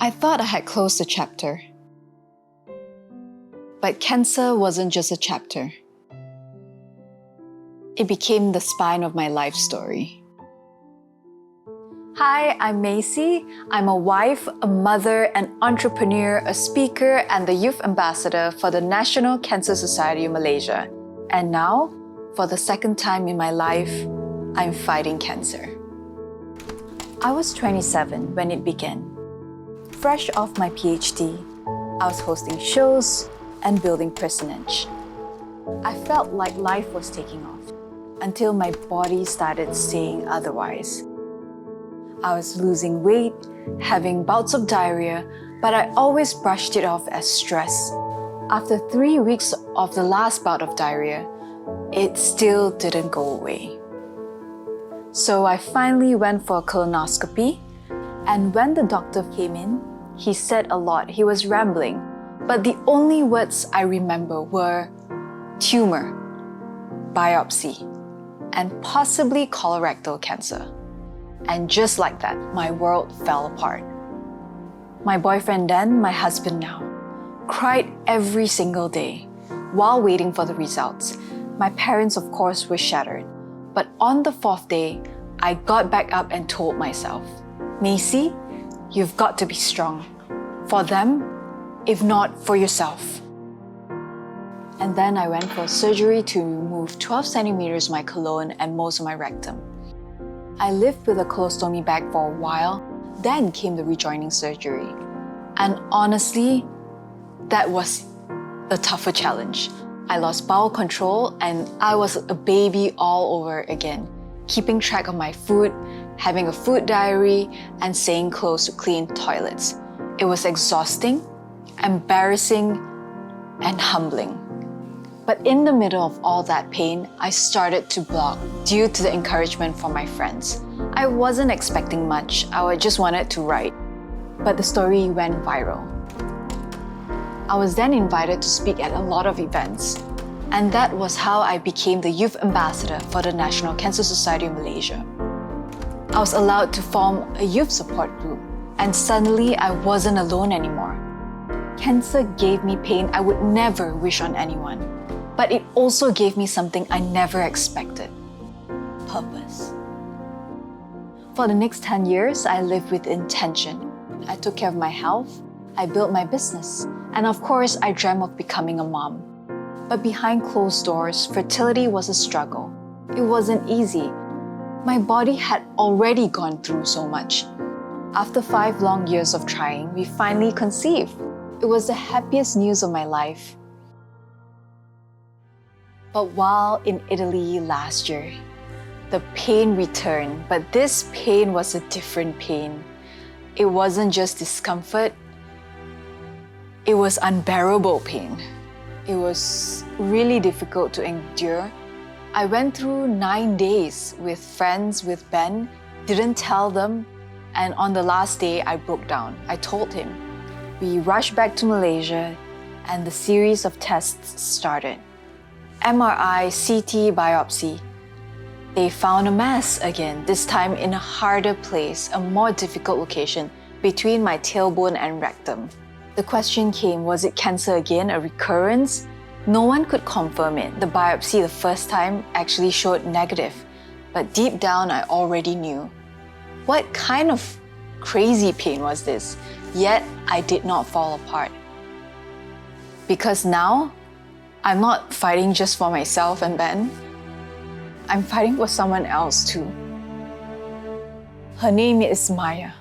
I thought I had closed the chapter. But cancer wasn't just a chapter. It became the spine of my life story. Hi, I'm Macy. I'm a wife, a mother, an entrepreneur, a speaker, and the youth ambassador for the National Cancer Society of Malaysia. And now, for the second time in my life, I'm fighting cancer. I was 27 when it began. Fresh off my PhD, I was hosting shows and building personage. I felt like life was taking off until my body started saying otherwise. I was losing weight, having bouts of diarrhea, but I always brushed it off as stress. After 3 weeks of the last bout of diarrhea, it still didn't go away. So I finally went for a colonoscopy, and when the doctor came in, he said a lot. He was rambling, but the only words I remember were tumor, biopsy, and possibly colorectal cancer. And just like that, my world fell apart. My boyfriend then, my husband now, cried every single day while waiting for the results. My parents, of course, were shattered. But on the 4th day, I got back up and told myself, Macy, you've got to be strong. For them, if not for yourself. And then I went for surgery to remove 12 centimeters of my colon and most of my rectum. I lived with a colostomy bag for a while, then came the rejoining surgery. And honestly, that was a tougher challenge. I lost bowel control and I was a baby all over again, keeping track of my food, having a food diary, and staying close to clean toilets. It was exhausting, embarrassing, and humbling. But in the middle of all that pain, I started to blog due to the encouragement from my friends. I wasn't expecting much, I just wanted to write. But the story went viral. I was then invited to speak at a lot of events. And that was how I became the youth ambassador for the National Cancer Society of Malaysia. I was allowed to form a youth support group, and suddenly I wasn't alone anymore. Cancer gave me pain I would never wish on anyone, but it also gave me something I never expected: purpose. For the next 10 years, I lived with intention. I took care of my health, I built my business, and of course, I dreamt of becoming a mom. But behind closed doors, fertility was a struggle. It wasn't easy. My body had already gone through so much. After 5 long years of trying, we finally conceived. It was the happiest news of my life. But while in Italy last year, the pain returned, but this pain was a different pain. It wasn't just discomfort, it was unbearable pain. It was really difficult to endure. I went through 9 days with friends, with Ben, didn't tell them, and on the last day, I broke down. I told him. We rushed back to Malaysia, and the series of tests started. MRI, CT, biopsy. They found a mass again, this time in a harder place, a more difficult location between my tailbone and rectum. The question came, was it cancer again, a recurrence? No one could confirm it. The biopsy the first time actually showed negative, but deep down I already knew. What kind of crazy pain was this? Yet I did not fall apart. Because now, I'm not fighting just for myself and Ben. I'm fighting for someone else too. Her name is Maya.